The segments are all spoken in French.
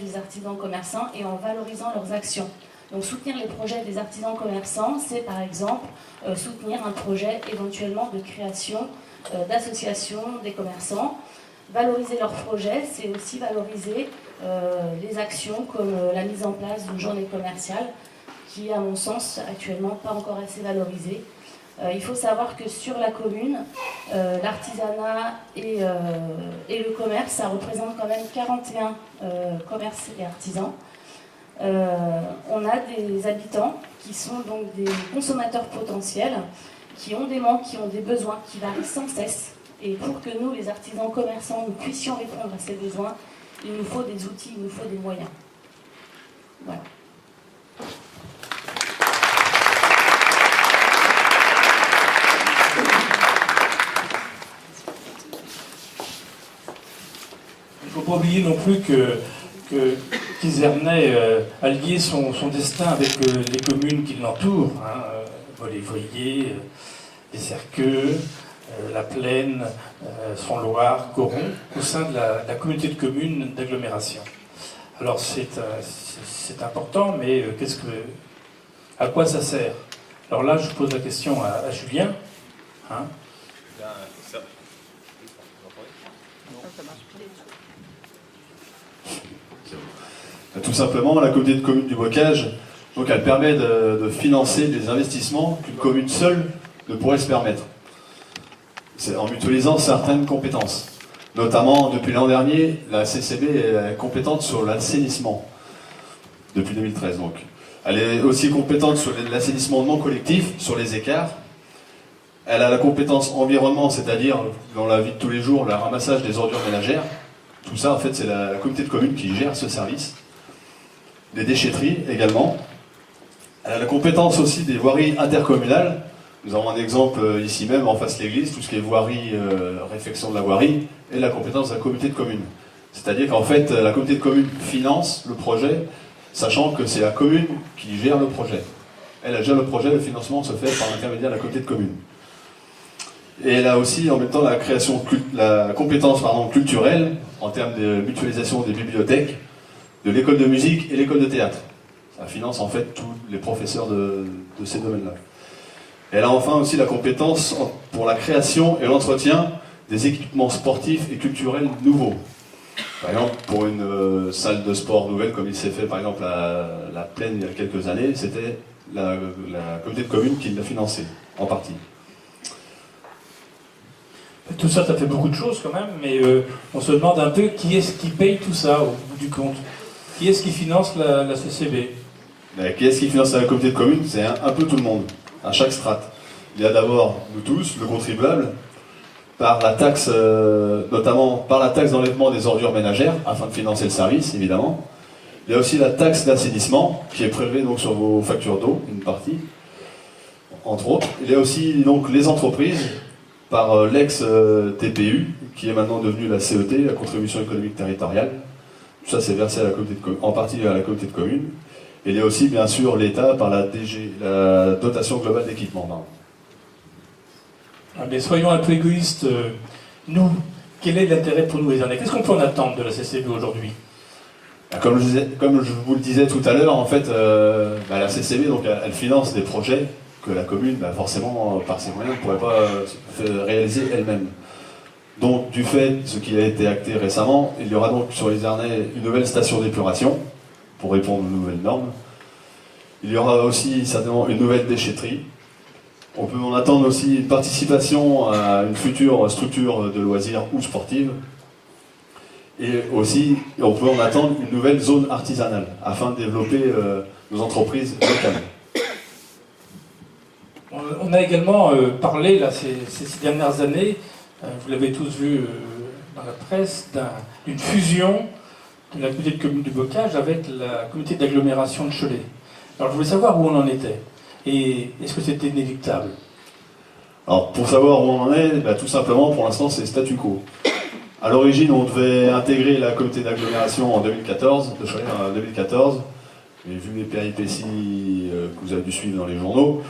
des artisans commerçants et en valorisant leurs actions. Donc soutenir les projets des artisans commerçants, c'est par exemple soutenir un projet éventuellement de création d'associations des commerçants. Valoriser leurs projets, c'est aussi valoriser les actions comme la mise en place d'une journée commerciale qui est à mon sens actuellement pas encore assez valorisée. Il faut savoir que sur la commune, l'artisanat et le commerce, ça représente quand même 41 commerces et artisans. On a des habitants qui sont donc des consommateurs potentiels, qui ont des manques, qui ont des besoins, qui varient sans cesse. Et pour que nous, les artisans commerçants, nous puissions répondre à ces besoins, il nous faut des outils, il nous faut des moyens. Voilà. Il ne faut pas oublier non plus qu'Izernay a lié son destin avec les communes qui l'entourent, Molévrier, les Cerqueux, la Plaine, Son-Loire, Goron, au sein de la communauté de communes d'agglomération. Alors c'est important, mais à quoi ça sert? Alors là, je pose la question à Julien. Tout simplement, la communauté de communes du Bocage, donc elle permet de financer des investissements qu'une commune seule ne pourrait se permettre. C'est en mutualisant certaines compétences. Notamment, depuis l'an dernier, la CCB est compétente sur l'assainissement, depuis 2013 donc. Elle est aussi compétente sur l'assainissement non collectif, sur les écarts. Elle a la compétence environnement, c'est-à-dire, dans la vie de tous les jours, le ramassage des ordures ménagères. Tout ça, en fait, c'est la communauté de communes qui gère ce service. Les déchetteries, également. Elle a la compétence aussi des voiries intercommunales. Nous avons un exemple ici même, en face de l'église, tout ce qui est voirie, réfection de la voirie, et la compétence de la communauté de communes. C'est-à-dire qu'en fait, la communauté de communes finance le projet, sachant que c'est la commune qui gère le projet. Elle gère le projet, le financement se fait par l'intermédiaire de la communauté de communes. Et elle a aussi, en même temps, la compétence culturelle, en termes de mutualisation des bibliothèques, de l'école de musique et l'école de théâtre. Ça finance en fait tous les professeurs de ces domaines-là. Elle a enfin aussi la compétence pour la création et l'entretien des équipements sportifs et culturels nouveaux. Par exemple, pour une salle de sport nouvelle, comme il s'est fait par exemple à la Plaine il y a quelques années, c'était la communauté de communes qui l'a financé, en partie. Tout ça, ça fait beaucoup de choses quand même, mais on se demande un peu qui est-ce qui paye tout ça au bout du compte. Qui est-ce qui finance la CCB? Qui est-ce qui finance la communauté de communes? C'est un peu tout le monde, à chaque strate. Il y a d'abord nous tous, le contribuable, par la taxe, notamment par la taxe d'enlèvement des ordures ménagères, afin de financer le service, évidemment. Il y a aussi la taxe d'assainissement, qui est prélevée donc sur vos factures d'eau, une partie, entre autres. Il y a aussi donc les entreprises, par l'ex-TPU, qui est maintenant devenue la CET, la contribution économique territoriale. Tout ça, c'est versé à la communauté en partie à la communauté de communes. Et il y a aussi, bien sûr, l'État par la dotation globale d'équipement. Mais soyons un peu égoïstes. Nous, quel est l'intérêt pour nous les Izernais? Qu'est-ce qu'on peut en attendre de la CCB aujourd'hui? Comme je vous le disais tout à l'heure, en fait, la CCB, donc, elle finance des projets que la commune, forcément, par ses moyens, ne pourrait pas réaliser elle-même. Donc, du fait de ce qui a été acté récemment, il y aura donc sur les Izernais une nouvelle station d'épuration pour répondre aux nouvelles normes. Il y aura aussi certainement une nouvelle déchetterie. On peut en attendre aussi une participation à une future structure de loisirs ou sportive. Et aussi, on peut en attendre une nouvelle zone artisanale afin de développer nos entreprises locales. On a également parlé là, ces dernières années, vous l'avez tous vu dans la presse, d'une fusion de la communauté de communes du Bocage avec la communauté d'agglomération de Cholet. Alors je voulais savoir où on en était. Et est-ce que c'était inéluctable? Alors pour savoir où on en est, tout simplement pour l'instant c'est statu quo. À l'origine on devait intégrer la communauté d'agglomération en 2014, de Cholet en 2014, et vu les péripéties que vous avez dû suivre dans les journaux,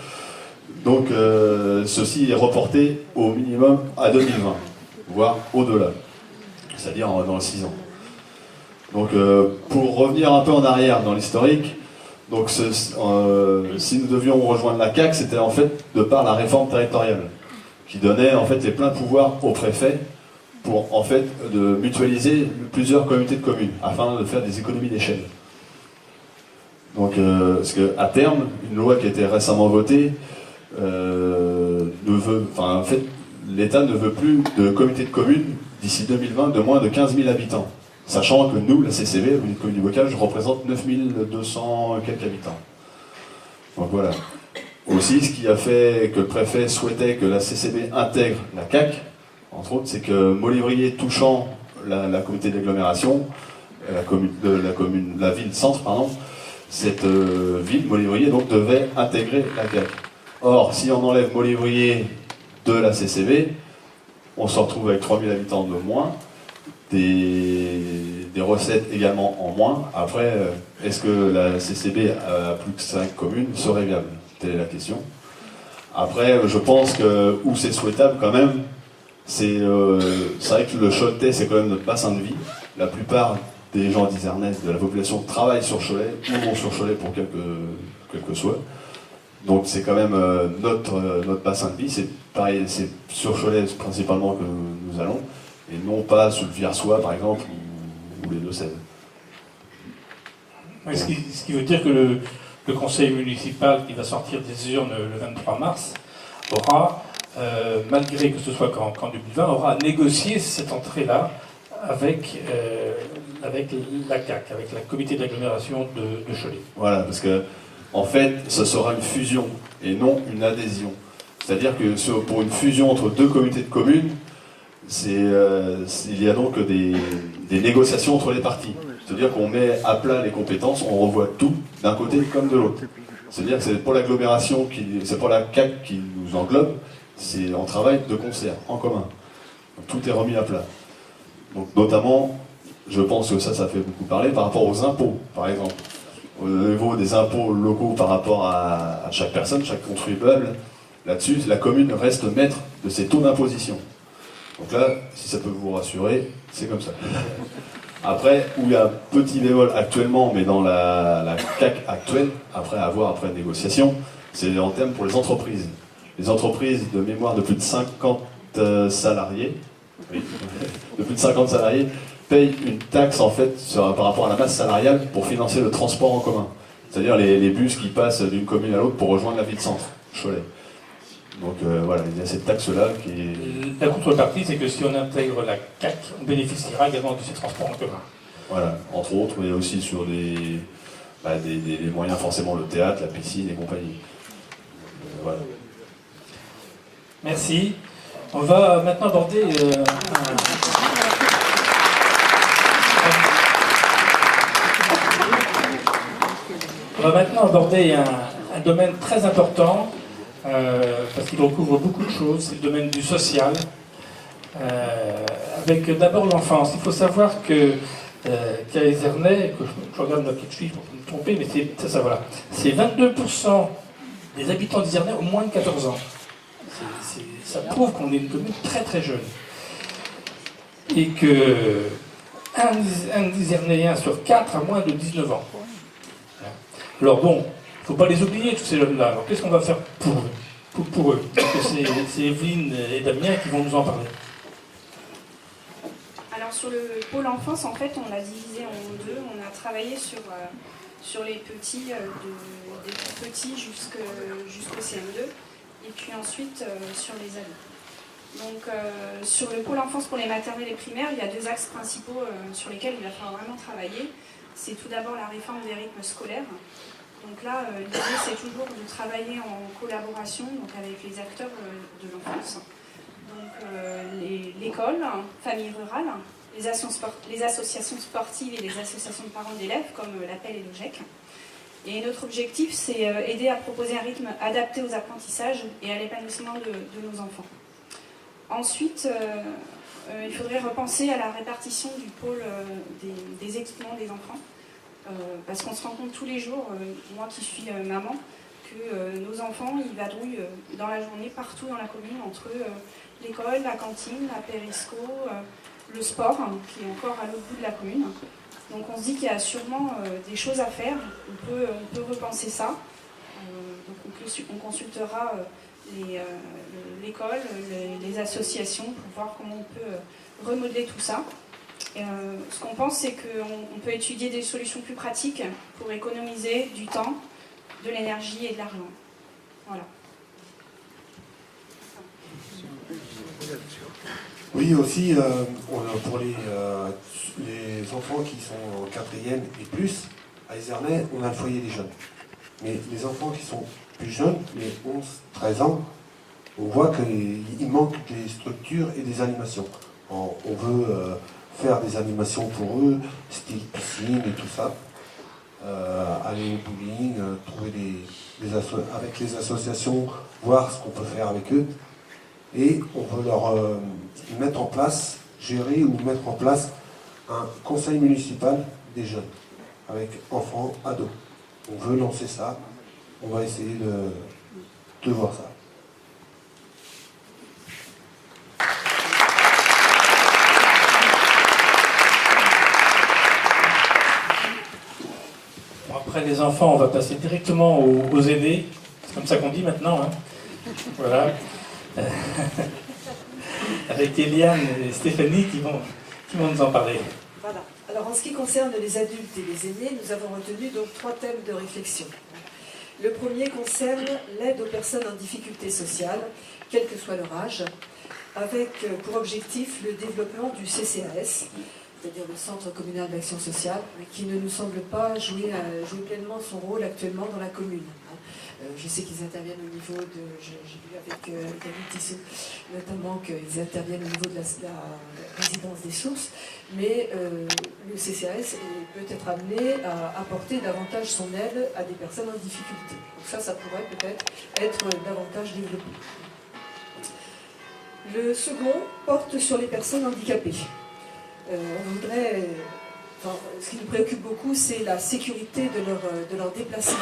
donc ceci est reporté au minimum à 2020, voire au-delà, c'est-à-dire dans 6 ans. Donc pour revenir un peu en arrière dans l'historique, donc si nous devions rejoindre la CAC, c'était en fait de par la réforme territoriale, qui donnait en fait les pleins pouvoirs au préfet pour en fait de mutualiser plusieurs communautés de communes, afin de faire des économies d'échelle. Donc parce qu'à terme, une loi qui a été récemment votée, en fait, l'État ne veut plus de communautés de communes d'ici 2020 de moins de 15 000 habitants. Sachant que nous, la CCB, la Commune du Bocage, représente 9 200 quelques habitants. Donc voilà. Aussi, ce qui a fait que le préfet souhaitait que la CCB intègre la CAC, entre autres, c'est que Molévrier touchant la communauté d'agglomération, la ville-centre, pardon, cette ville, Molévrier, donc, devait intégrer la CAC. Or, si on enlève Molévrier de la CCB, on se retrouve avec 3000 habitants de moins, des recettes également en moins. Après, est-ce que la CCB à plus que 5 communes serait viable? Telle est la question. Après, je pense que où c'est souhaitable quand même, c'est vrai que le Choletais, c'est quand même notre bassin de vie. La plupart des gens d'Izernez, de la population, travaillent sur Cholet ou vont sur Cholet pour quel que soit. Donc c'est quand même notre bassin de vie. C'est pareil, c'est sur Cholet principalement que nous allons, et non pas sous le Viersois par exemple ou les Deux-Sèvres. Oui, ce qui veut dire que le conseil municipal qui va sortir des urnes le 23 mars aura, malgré que ce soit qu'en 2020, aura négocié cette entrée-là avec la CAC, avec la comité d'agglomération de Cholet. Voilà, parce que en fait, ce sera une fusion et non une adhésion. C'est-à-dire que pour une fusion entre deux communautés de communes, il y a donc des négociations entre les parties. C'est-à-dire qu'on met à plat les compétences, on revoit tout d'un côté comme de l'autre. C'est-à-dire que c'est pour l'agglomération, c'est pour la CAC qui nous englobe, on travaille de concert, en commun. Donc, tout est remis à plat. Donc notamment, je pense que ça fait beaucoup parler par rapport aux impôts, par exemple. Au niveau des impôts locaux par rapport à chaque personne, chaque contribuable, là-dessus, la commune reste maître de ses taux d'imposition. Donc là, si ça peut vous rassurer, c'est comme ça. Après, où il y a un petit bémol actuellement, mais dans la CAC actuelle, après négociation, c'est en termes pour les entreprises. Les entreprises de mémoire de plus de 50 salariés, oui, de plus de 50 salariés, payent une taxe en fait par rapport à la masse salariale pour financer le transport en commun. C'est-à-dire les bus qui passent d'une commune à l'autre pour rejoindre la ville-centre, Cholet. Donc voilà, il y a cette taxe-là qui est... La contrepartie, c'est que si on intègre la CAC, on bénéficiera également de ces transports en commun. Voilà, entre autres, mais aussi sur des moyens, forcément le théâtre, la piscine et compagnie. Voilà. Merci. On va maintenant aborder un domaine très important, parce qu'il recouvre beaucoup de choses, c'est le domaine du social, avec d'abord l'enfance. Il faut savoir qu'à Ezernay, je regarde ma petite fiche pour ne me tromper, mais c'est 22% des habitants d'Ezernay ont moins de 14 ans. Ça prouve qu'on est une commune très très jeune. Et que un Izernéen sur 4 a moins de 19 ans. Alors bon, il ne faut pas les oublier, tous ces jeunes-là. Alors qu'est-ce qu'on va faire pour eux? Parce que c'est Evelyne et Damien qui vont nous en parler. Alors sur le pôle enfance, en fait, on l'a divisé en deux. On a travaillé sur les petits, des tout petits jusqu'au CM2, et puis ensuite sur les ados. Donc sur le pôle enfance pour les maternelles et primaires, il y a deux axes principaux sur lesquels il va falloir vraiment travailler. C'est tout d'abord la réforme des rythmes scolaires. Donc là, l'idée c'est toujours de travailler en collaboration donc avec les acteurs de l'enfance. Donc l'école, famille rurale, les associations sportives et les associations de parents d'élèves comme l'APEL et l'OGEC. Et notre objectif, c'est aider à proposer un rythme adapté aux apprentissages et à l'épanouissement de nos enfants. Ensuite, il faudrait repenser à la répartition du pôle des équipements des enfants, parce qu'on se rend compte tous les jours, moi qui suis maman, que nos enfants, ils vadrouillent dans la journée partout dans la commune, entre l'école, la cantine, la périsco, le sport, qui est encore à l'autre bout de la commune. Donc on se dit qu'il y a sûrement des choses à faire, on peut repenser ça. Donc on consultera l'école, les associations pour voir comment on peut remodeler tout ça. Ce qu'on pense, c'est qu'on peut étudier des solutions plus pratiques pour économiser du temps, de l'énergie et de l'argent. Voilà. Oui, aussi, pour les enfants qui sont en 4e et plus, à Izernay, on a le foyer des jeunes. Mais les enfants qui sont plus jeunes, les 11-13 ans, on voit qu'il manque des structures et des animations. On veut faire des animations pour eux, style piscine et tout ça. Aller au bowling, trouver avec les associations, voir ce qu'on peut faire avec eux. Et on veut leur mettre en place, gérer ou mettre en place un conseil municipal des jeunes, avec enfants, ados. On veut lancer ça, on va essayer de voir ça. Après les enfants, on va passer directement aux aînés. C'est comme ça qu'on dit maintenant. Hein. Voilà. Avec Eliane et Stéphanie qui vont nous en parler. Voilà. Alors en ce qui concerne les adultes et les aînés, nous avons retenu donc 3 thèmes de réflexion. Le premier concerne l'aide aux personnes en difficulté sociale, quel que soit leur âge, avec pour objectif le développement du CCAS, c'est-à-dire le Centre communal d'action sociale, qui ne nous semble pas jouer pleinement son rôle actuellement dans la commune. Je sais qu'ils interviennent au niveau de... J'ai vu avec David Tissot, notamment qu'ils interviennent au niveau de la résidence des sources, mais le CCAS peut être amené à apporter davantage son aide à des personnes en difficulté. Donc ça pourrait peut-être être davantage développé. Le second porte sur les personnes handicapées. Ce qui nous préoccupe beaucoup, c'est la sécurité de leur déplacement.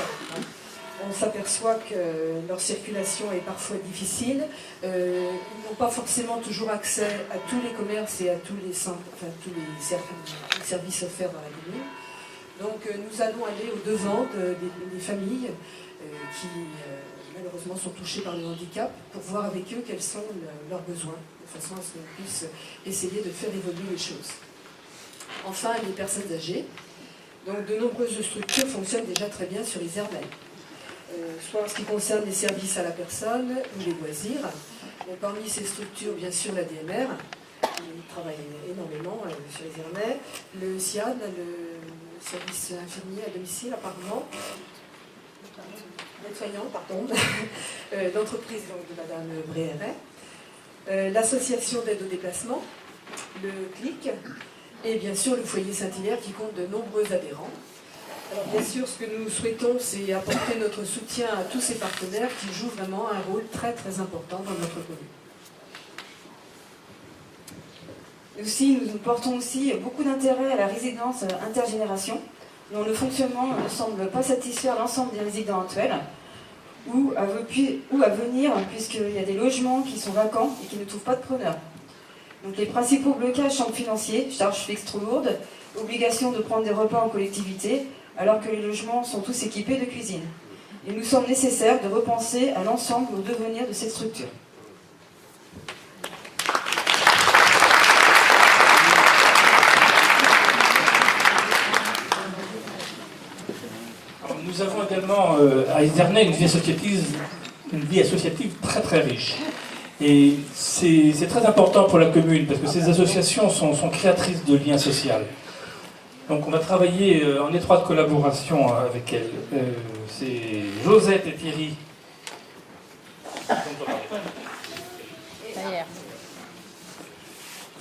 On s'aperçoit que leur circulation est parfois difficile. Ils n'ont pas forcément toujours accès à tous les commerces et à tous les services offerts dans la commune. Donc nous allons aller au-devant des familles qui malheureusement sont touchées par le handicap pour voir avec eux quels sont leurs besoins, de façon à ce qu'on puisse essayer de faire évoluer les choses. Enfin, les personnes âgées. Donc de nombreuses structures fonctionnent déjà très bien sur Izernay. Soit en ce qui concerne les services à la personne ou les loisirs. Donc, parmi ces structures, bien sûr, la DMR, qui travaille énormément sur Izernay, le SIAD, le service infirmier à domicile, apparemment, l'aide-soignant, pardon, d'entreprise de Madame Bréhéret, l'association d'aide au déplacement, le CLIC, et bien sûr le foyer Saint-Hilaire qui compte de nombreux adhérents. Alors bien sûr, ce que nous souhaitons, c'est apporter notre soutien à tous ces partenaires qui jouent vraiment un rôle très très important dans notre commune. Nous portons aussi beaucoup d'intérêt à la résidence intergénération, dont le fonctionnement ne semble pas satisfaire l'ensemble des résidents actuels, ou à venir, puisqu'il y a des logements qui sont vacants et qui ne trouvent pas de preneurs. Donc les principaux blocages sont financiers, charges fixes trop lourdes, obligation de prendre des repas en collectivité, alors que les logements sont tous équipés de cuisine. Il nous semble nécessaire de repenser à l'ensemble au devenir de cette structure. Alors, nous avons également à Izernay une vie associative très très riche. Et c'est très important pour la commune parce que ces associations sont créatrices de liens sociaux. Donc on va travailler en étroite collaboration avec elles. C'est Josette et Thierry.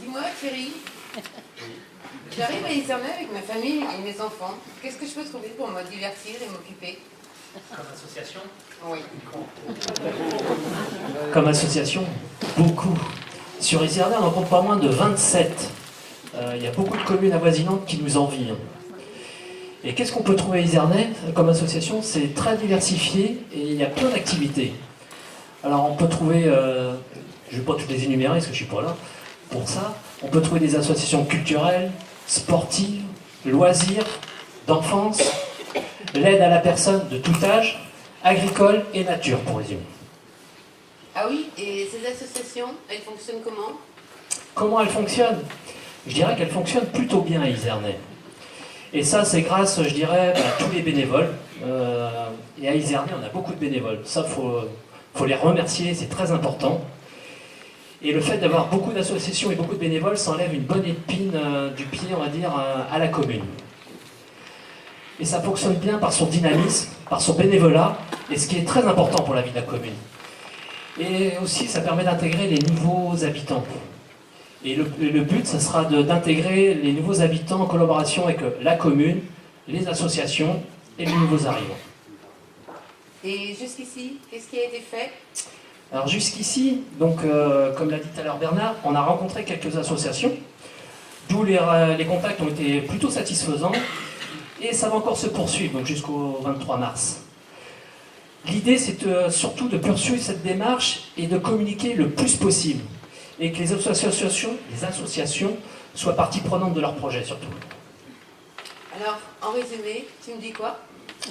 Dis-moi Thierry, j'arrive à Izernay avec ma famille et mes enfants. Qu'est-ce que je peux trouver pour me divertir et m'occuper? Comme association? Oui. Comme association, beaucoup. Sur Izernay, on en compte pas moins de 27. Il y a beaucoup de communes avoisinantes qui nous envient. Et qu'est-ce qu'on peut trouver à Izernay comme association? C'est très diversifié et il y a plein d'activités. Alors on peut trouver, je ne vais pas toutes les énumérer parce que je ne suis pas là pour ça, on peut trouver des associations culturelles, sportives, loisirs, d'enfance, l'aide à la personne de tout âge, agricole et nature, pour résumer. Ah oui, et ces associations, elles fonctionnent comment? Comment elles fonctionnent? Je dirais qu'elles fonctionnent plutôt bien à Izernay. Et ça, c'est grâce, je dirais, à tous les bénévoles. Et à Izernay, on a beaucoup de bénévoles. Ça, faut les remercier, c'est très important. Et le fait d'avoir beaucoup d'associations et beaucoup de bénévoles, ça enlève une bonne épine du pied, on va dire, à la commune. Et ça fonctionne bien par son dynamisme, par son bénévolat, et ce qui est très important pour la vie de la commune. Et aussi, ça permet d'intégrer les nouveaux habitants. Et le but, ça sera d'intégrer les nouveaux habitants en collaboration avec la commune, les associations et les nouveaux arrivants. Et jusqu'ici, qu'est-ce qui a été fait? Alors jusqu'ici, donc, comme l'a dit tout à l'heure Bernard, on a rencontré quelques associations, d'où les contacts ont été plutôt satisfaisants, et ça va encore se poursuivre, donc jusqu'au 23 mars. L'idée, c'est surtout de poursuivre cette démarche et de communiquer le plus possible, et que les associations soient partie prenante de leur projet surtout. Alors, en résumé, tu me dis quoi?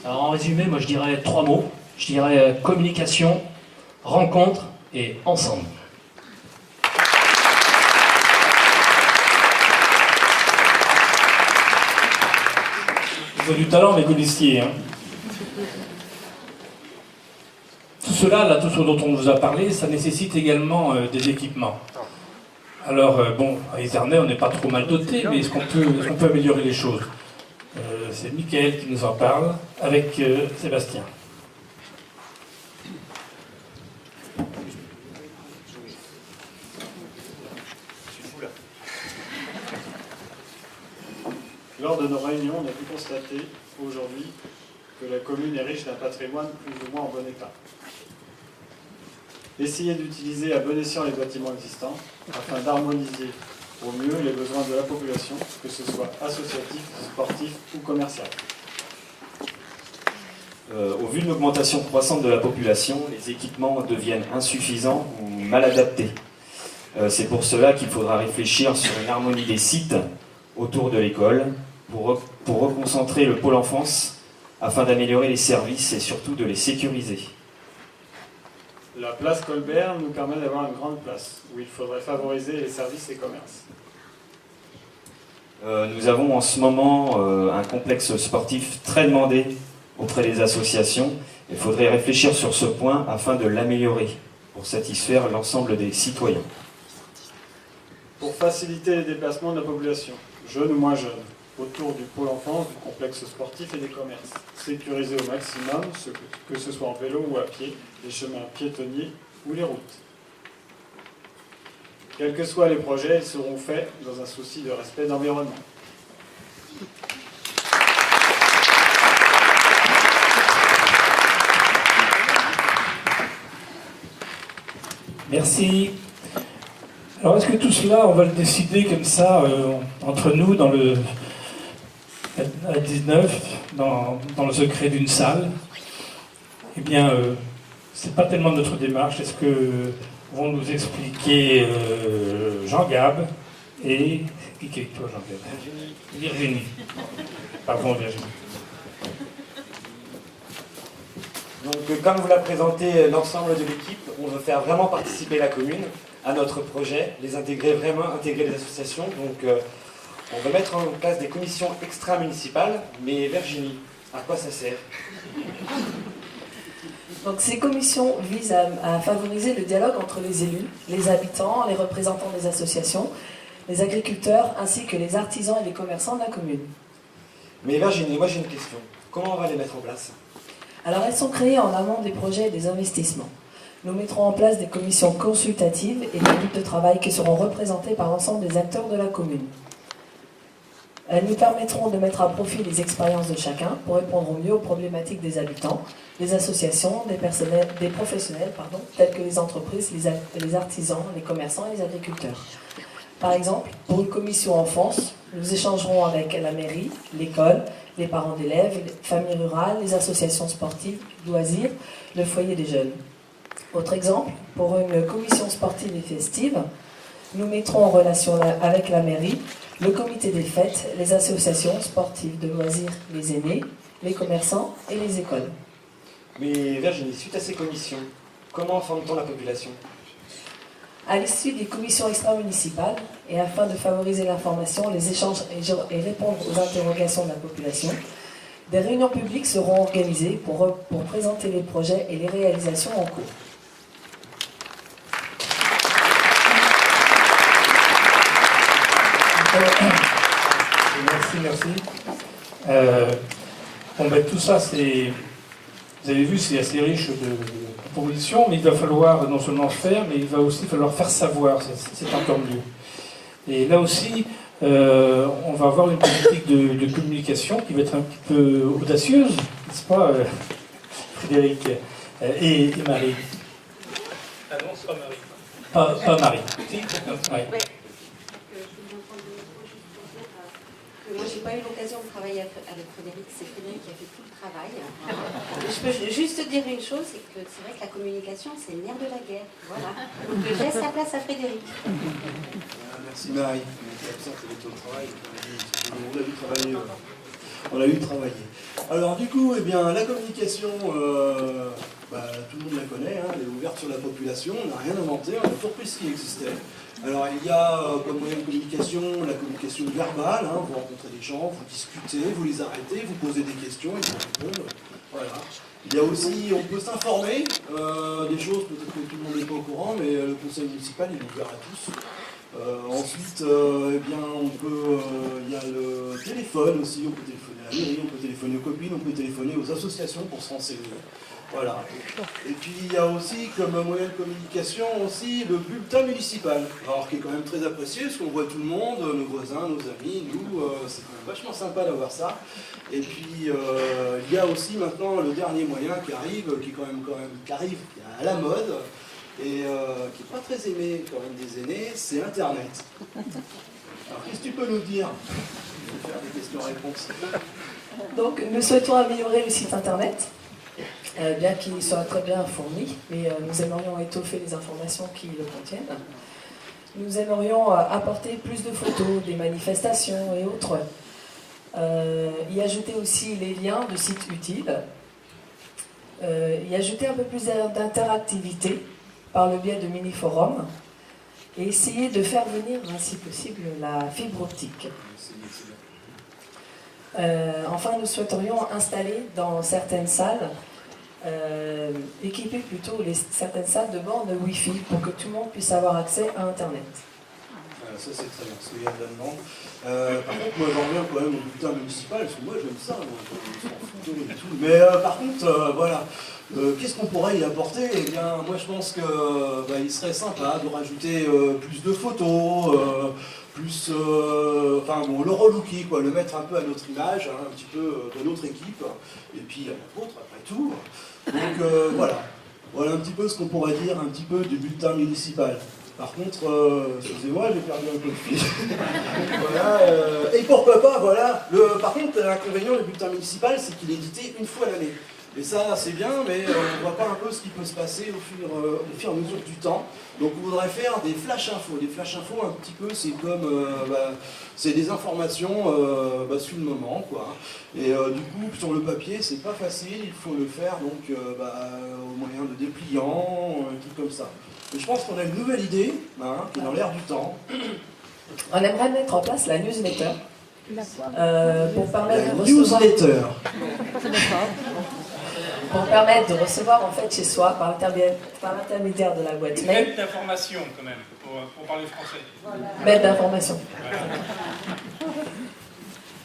Alors en résumé, moi je dirais 3 mots. Je dirais communication, rencontre et ensemble. Ils ont du talent, mes policiers. Hein. Tout cela, tout ce dont on nous a parlé, ça nécessite également des équipements. Alors, bon, à Izernay, on n'est pas trop mal doté, mais est-ce qu'on peut améliorer les choses? C'est Mickaël qui nous en parle, avec Sébastien. Lors de nos réunions, on a pu constater aujourd'hui que la commune est riche d'un patrimoine plus ou moins en bon état. Essayer d'utiliser à bon escient les bâtiments existants afin d'harmoniser au mieux les besoins de la population, que ce soit associatif, sportif ou commercial. Au vu de l'augmentation croissante de la population, les équipements deviennent insuffisants ou mal adaptés. C'est pour cela qu'il faudra réfléchir sur une harmonie des sites autour de l'école pour reconcentrer le pôle enfance afin d'améliorer les services et surtout de les sécuriser. La place Colbert nous permet d'avoir une grande place où il faudrait favoriser les services et commerces. Nous avons en ce moment un complexe sportif très demandé auprès des associations. Il faudrait réfléchir sur ce point afin de l'améliorer pour satisfaire l'ensemble des citoyens. Pour faciliter les déplacements de la population, jeunes ou moins jeunes, autour du pôle enfance, du complexe sportif et des commerces. Sécuriser au maximum, que ce soit en vélo ou à pied, les chemins piétonniers ou les routes. Quels que soient les projets, ils seront faits dans un souci de respect d'environnement. Merci. Alors, est-ce que tout cela, on va le décider comme ça, entre nous, à 19, dans le secret d'une salle? Eh bien, c'est pas tellement notre démarche. Est-ce que vont nous expliquer Jean Gab et... Qui est toi, Jean Gab? Virginie. Pardon, Virginie. Donc, comme vous l'a présenté l'ensemble de l'équipe, on veut faire vraiment participer la commune à notre projet, intégrer les associations. Donc, on va mettre en place des commissions extra-municipales. Mais Virginie, à quoi ça sert? Donc, ces commissions visent à favoriser le dialogue entre les élus, les habitants, les représentants des associations, les agriculteurs, ainsi que les artisans et les commerçants de la commune. Mais Virginie, moi j'ai une question. Comment on va les mettre en place? Alors, elles sont créées en amont des projets et des investissements. Nous mettrons en place des commissions consultatives et des groupes de travail qui seront représentés par l'ensemble des acteurs de la commune. Elles nous permettront de mettre à profit les expériences de chacun pour répondre au mieux aux problématiques des habitants, des associations, des professionnels, tels que les entreprises, les artisans, les commerçants et les agriculteurs. Par exemple, pour une commission enfance, nous échangerons avec la mairie, l'école, les parents d'élèves, les familles rurales, les associations sportives, loisirs, le foyer des jeunes. Autre exemple, pour une commission sportive et festive, Nous mettrons en relation avec la mairie, le comité des fêtes, les associations sportives de loisirs, les aînés, les commerçants et les écoles. Mais Virginie, suite à ces commissions, comment forme-t-on la population? À l'issue des commissions extra-municipales, et afin de favoriser l'information, les échanges et répondre aux interrogations de la population, des réunions publiques seront organisées pour présenter les projets et les réalisations en cours. Merci. Bon, ben, tout ça, vous avez vu, c'est assez riche de propositions, mais il va falloir non seulement faire, mais il va aussi falloir faire savoir, c'est encore mieux. Et là aussi, on va avoir une politique de communication qui va être un petit peu audacieuse, n'est-ce pas, Frédéric et Marie? Ah non, c'est pas Marie. Pas Marie. Si, ouais. Moi, j'ai pas eu l'occasion de travailler avec Frédéric, c'est Frédéric qui a fait tout le travail. Je peux juste dire une chose, c'est que c'est vrai que la communication, c'est le nerf de la guerre. Voilà. Donc, je laisse la place à Frédéric. Merci Marie. On était absente avec le travail. On a eu travaillé. Alors du coup, eh bien, la communication, tout le monde la connaît, hein, elle est ouverte sur la population, on n'a rien inventé, on a tout repris ce qui existait. Alors il y a comme moyen de communication la communication verbale, hein, vous rencontrez des gens, vous discutez, vous les arrêtez, vous posez des questions, ils vous répondent. Voilà. Il y a aussi, on peut s'informer, des choses peut-être que tout le monde n'est pas au courant, mais le conseil municipal il est ouvert à tous. Ensuite, eh bien, il y a le téléphone aussi, on peut téléphoner à la mairie, on peut téléphoner aux copines, on peut téléphoner aux associations pour se renseigner. Voilà. Et puis il y a aussi comme moyen de communication aussi le bulletin municipal, alors qui est quand même très apprécié parce qu'on voit tout le monde, nos voisins, nos amis, nous, c'est quand même vachement sympa d'avoir ça. Et puis il y a aussi maintenant le dernier moyen qui arrive, qui arrive à la mode et qui n'est pas très aimé quand même des aînés, c'est Internet. Alors qu'est-ce que tu peux nous dire? Je vais faire des questions-réponses. Donc nous souhaitons améliorer le site internet. Bien qu'il soit très bien fourni, mais nous aimerions étoffer les informations qui le contiennent. Nous aimerions apporter plus de photos des manifestations et autres. Y ajouter aussi les liens de sites utiles. Y ajouter un peu plus d'interactivité par le biais de mini-forums. Et essayer de faire venir, si possible, la fibre optique. Enfin, nous souhaiterions installer dans certaines salles équiper plutôt certaines salles de bornes Wi-Fi pour que tout le monde puisse avoir accès à Internet. Ça c'est très bien, parce qu'il y a de la demande. Par contre, moi j'en reviens quand même au bulletin municipal, parce que moi j'aime ça, et tout. Mais par contre, voilà, qu'est-ce qu'on pourrait y apporter? Eh bien, moi je pense qu'il serait sympa de rajouter plus de photos, le relooker, quoi, le mettre un peu à notre image, hein, un petit peu de notre équipe, et puis à la vôtre après tout. Donc voilà un petit peu ce qu'on pourrait dire un petit peu du bulletin municipal. Par contre, excusez-moi, j'ai perdu un peu de fil. Voilà, et pourquoi pas, voilà. Par contre, l'inconvénient du bulletin municipal, c'est qu'il est édité une fois l'année. Et ça, c'est bien, mais on ne voit pas un peu ce qui peut se passer au fur et à mesure du temps. Donc on voudrait faire des flash infos. Des flash infos, un petit peu, c'est comme... c'est des informations sur le moment, quoi. Et du coup, sur le papier, c'est pas facile. Il faut le faire, donc, au moyen de dépliants, un truc comme ça. Et je pense qu'on a une nouvelle idée, qui est dans l'air du temps. On aimerait mettre en place la newsletter. Pour permettre de pour permettre de recevoir en fait chez soi par l'intermédiaire de la boîte mail. Mail d'information quand même, pour parler français. Mail d'information.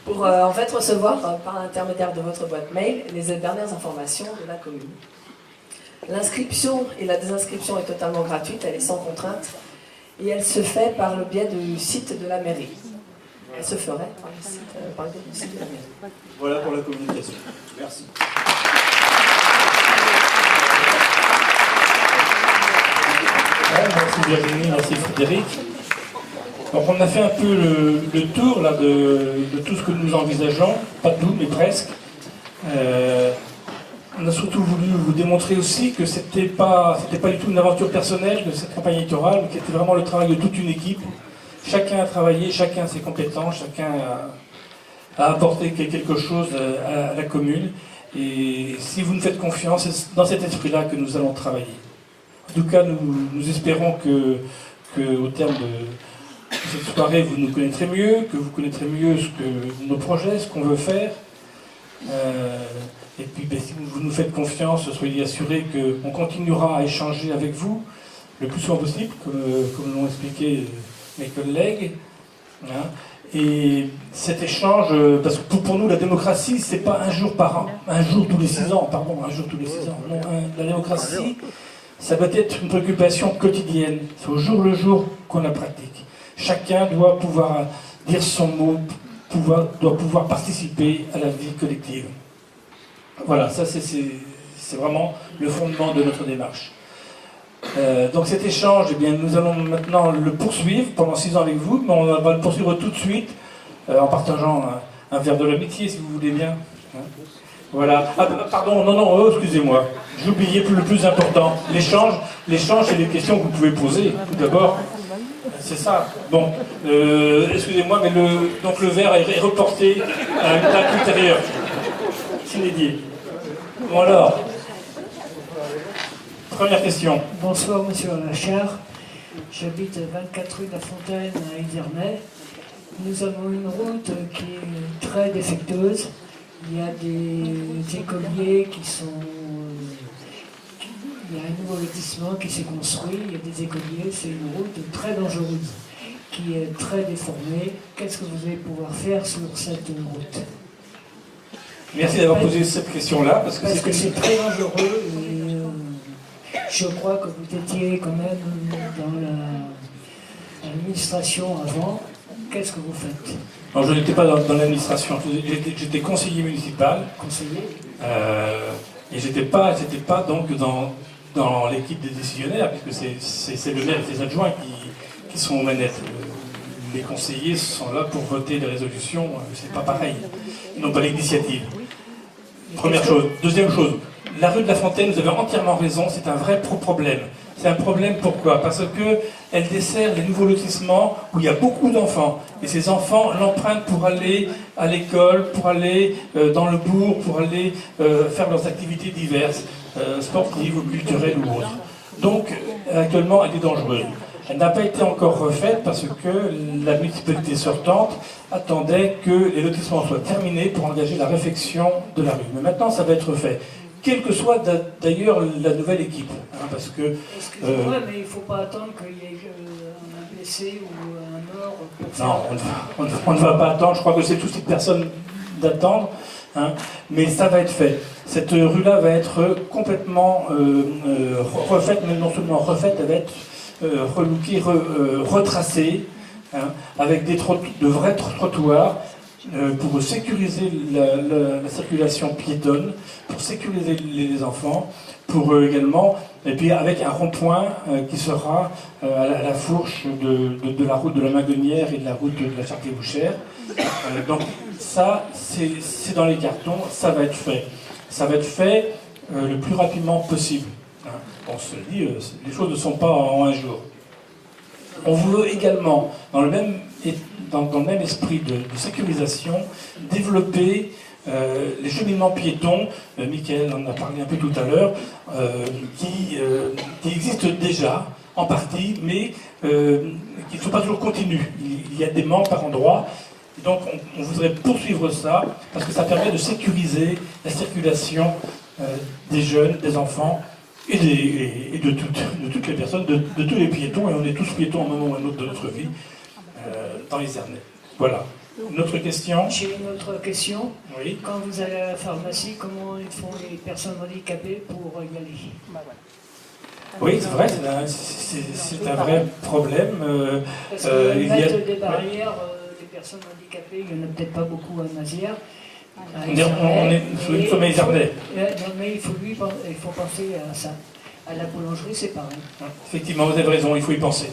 Pour en fait recevoir par l'intermédiaire de votre boîte mail les dernières informations de la commune. L'inscription et la désinscription est totalement gratuite, elle est sans contrainte et elle se fait par le biais du site de la mairie. Elle se ferait par le biais du site de la mairie. Voilà pour la communication. Merci. Merci Virginie, merci Frédéric. Donc on a fait un peu le tour là, de tout ce que nous envisageons, pas tout mais presque. on a surtout voulu vous démontrer aussi que c'était pas du tout une aventure personnelle de cette campagne électorale, mais qui était vraiment le travail de toute une équipe. Chacun a travaillé, chacun a ses compétences, chacun a apporté quelque chose à la commune. Et si vous nous faites confiance, c'est dans cet esprit-là que nous allons travailler. En tout cas, nous espérons qu'au terme de cette soirée, vous nous connaîtrez mieux, que vous connaîtrez mieux nos projets, ce qu'on veut faire. Et puis, si vous nous faites confiance, soyez assurés qu'on continuera à échanger avec vous le plus souvent possible, comme l'ont expliqué mes collègues. Hein. Et cet échange, parce que pour nous, la démocratie, c'est pas un jour par an, un jour tous les 6 ans, pardon, un jour tous les 6 ans. Non, la démocratie, ça doit être une préoccupation quotidienne. C'est au jour le jour qu'on la pratique. Chacun doit pouvoir dire son mot, doit pouvoir participer à la vie collective. Voilà, ça c'est vraiment le fondement de notre démarche. Donc cet échange, eh bien, nous allons maintenant le poursuivre pendant 6 ans avec vous, mais on va le poursuivre tout de suite en partageant un verre de l'amitié, si vous voulez bien. Hein, voilà. Ah, pardon, non, excusez-moi. J'ai oublié le plus important. L'échange, c'est les questions que vous pouvez poser. Tout d'abord, c'est ça. Bon, excusez-moi, mais donc le verre est reporté à une table ultérieure. C'est dédié. Bon alors. Première question. Bonsoir, monsieur Alachard. J'habite 24 rue de la Fontaine à Izernay. Nous avons une route qui est très défectueuse. Il y a des écoliers qui sont... Il y a un nouveau lotissement qui s'est construit. Il y a des écoliers. C'est une route très dangereuse qui est très déformée. Qu'est-ce que vous allez pouvoir faire sur cette route? Merci d'avoir posé cette question-là. Parce que c'est très dangereux. Je crois que vous étiez quand même dans l'administration avant. Qu'est-ce que vous faites? Alors, je n'étais pas dans l'administration. J'étais conseiller municipal. Conseiller et j'étais pas donc dans l'équipe des décisionnaires, puisque c'est le maire et ses adjoints qui sont aux manettes. Les conseillers sont là pour voter les résolutions. C'est pas pareil. Ils n'ont pas l'initiative. Première chose. Deuxième chose. La rue de la Fontaine, vous avez entièrement raison, c'est un vrai problème. C'est un problème pourquoi? Parce qu'elle dessert les nouveaux lotissements où il y a beaucoup d'enfants. Et ces enfants l'empruntent pour aller à l'école, pour aller dans le bourg, pour aller faire leurs activités diverses, sportives ou culturelles ou autres. Donc, actuellement, elle est dangereuse. Elle n'a pas été encore refaite parce que la municipalité sortante attendait que les lotissements soient terminés pour engager la réfection de la rue. Mais maintenant, ça va être fait. Quelle que soit d'ailleurs la nouvelle équipe. Hein, parce que. Excusez-moi, mais il ne faut pas attendre qu'il y ait un blessé ou un mort pour faire... Non, on ne va pas attendre. Je crois que c'est tout cette personne d'attendre. Hein, mais ça va être fait. Cette rue-là va être complètement refaite, mais non seulement refaite, elle va être relookée, retracée, hein, avec de vrais trottoirs. Pour sécuriser la circulation piétonne, pour sécuriser les enfants, pour également, et puis avec un rond-point qui sera à la fourche de la route de la Magonnière et de la route de la Charté-Bouchère. Donc ça, c'est dans les cartons, ça va être fait. Ça va être fait le plus rapidement possible. Hein. On se dit, les choses ne sont pas en un jour. On veut également, dans le même esprit de sécurisation, développer les cheminements piétons, Mickaël en a parlé un peu tout à l'heure, qui existent déjà, en partie, mais qui ne sont pas toujours continus. Il y a des manques par endroits. Et donc on voudrait poursuivre ça, parce que ça permet de sécuriser la circulation des jeunes, des enfants, et de toutes les personnes, de tous les piétons, et on est tous piétons à un moment ou à un autre de notre vie, dans les Ernais. Voilà. Une autre question? J'ai une autre question. Oui. Quand vous allez à la pharmacie, comment font les personnes handicapées pour y aller? Oui, c'est vrai, c'est un vrai problème. Parce qu'ils mettent des barrières, les personnes handicapées, il n'y en a peut-être pas beaucoup à Mazières. Nous sommes à Izernay. Mais il faut penser à ça. À la boulangerie, c'est pareil. Effectivement, vous avez raison, il faut y penser.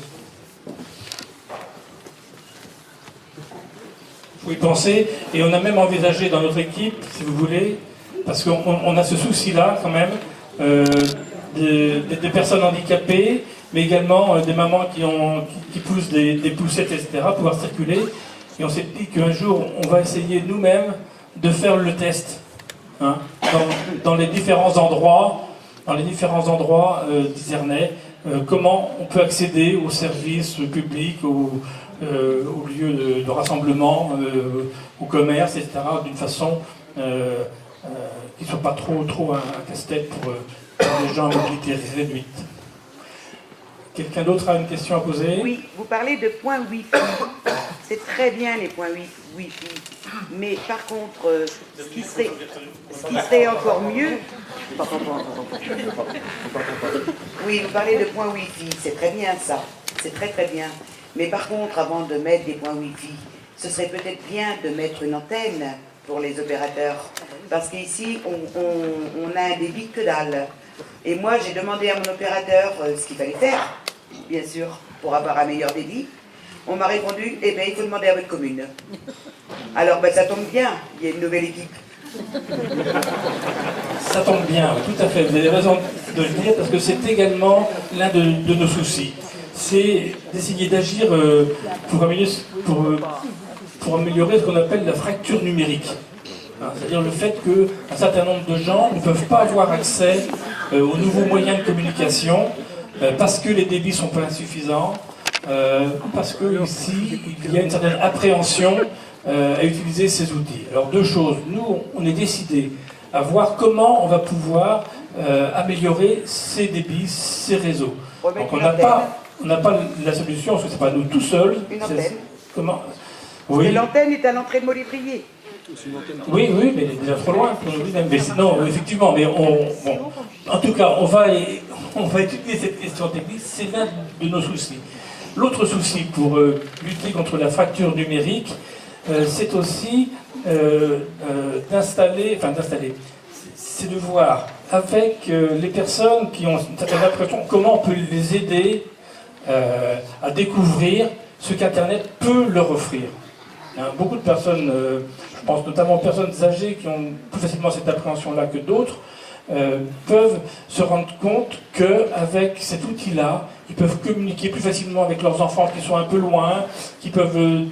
Il faut y penser, et on a même envisagé dans notre équipe, si vous voulez, parce qu'on a ce souci-là quand même, des personnes handicapées, mais également des mamans qui poussent des poussettes, etc., pouvoir circuler. Et on s'est dit qu'un jour, on va essayer nous-mêmes de faire le test, hein, dans les différents endroits d'Izernay, comment on peut accéder aux services publics, aux lieux de rassemblement, au commerce, etc., d'une façon qui ne soit pas trop un casse-tête pour les gens à mobilité réduite. Quelqu'un d'autre a une question à poser? Oui, vous parlez de points Wi-Fi. C'est très bien les points Wi-Fi. Mais par contre, ce qui serait encore mieux... Oui, vous parlez de points Wi-Fi, c'est très bien ça. C'est très très bien. Mais par contre, avant de mettre des points Wi-Fi, ce serait peut-être bien de mettre une antenne pour les opérateurs. Parce qu'ici, on a un débit que dalle. Et moi, j'ai demandé à mon opérateur ce qu'il fallait faire, bien sûr, pour avoir un meilleur débit. On m'a répondu, eh bien, il faut demander à votre commune. Alors, ben, ça tombe bien, il y a une nouvelle équipe. Ça tombe bien, tout à fait. Vous avez raison de le dire, parce que c'est également l'un de nos soucis. C'est d'essayer d'agir pour améliorer ce qu'on appelle la fracture numérique. C'est-à-dire le fait qu'un certain nombre de gens ne peuvent pas avoir accès aux nouveaux moyens de communication parce que les débits ne sont pas insuffisants, parce qu'ici, il y a une certaine appréhension à utiliser ces outils. Alors deux choses. Nous, on est décidé à voir comment on va pouvoir améliorer ces débits, ces réseaux. Donc on n'a pas la solution, parce que ce n'est pas nous tout seuls. Une antenne. Comment? Oui. L'antenne est à l'entrée de Molétrier. Oui, mais elle est déjà trop loin. Mais non, effectivement, mais en tout cas, on va étudier cette question technique, c'est l'un de nos soucis. L'autre souci pour lutter contre la fracture numérique, c'est aussi c'est de voir avec les personnes qui ont une certaine appréhension, comment on peut les aider à découvrir ce qu'Internet peut leur offrir. Beaucoup de personnes, je pense notamment aux personnes âgées qui ont plus facilement cette appréhension-là que d'autres, peuvent se rendre compte qu'avec cet outil-là, ils peuvent communiquer plus facilement avec leurs enfants qui sont un peu loin, qui peuvent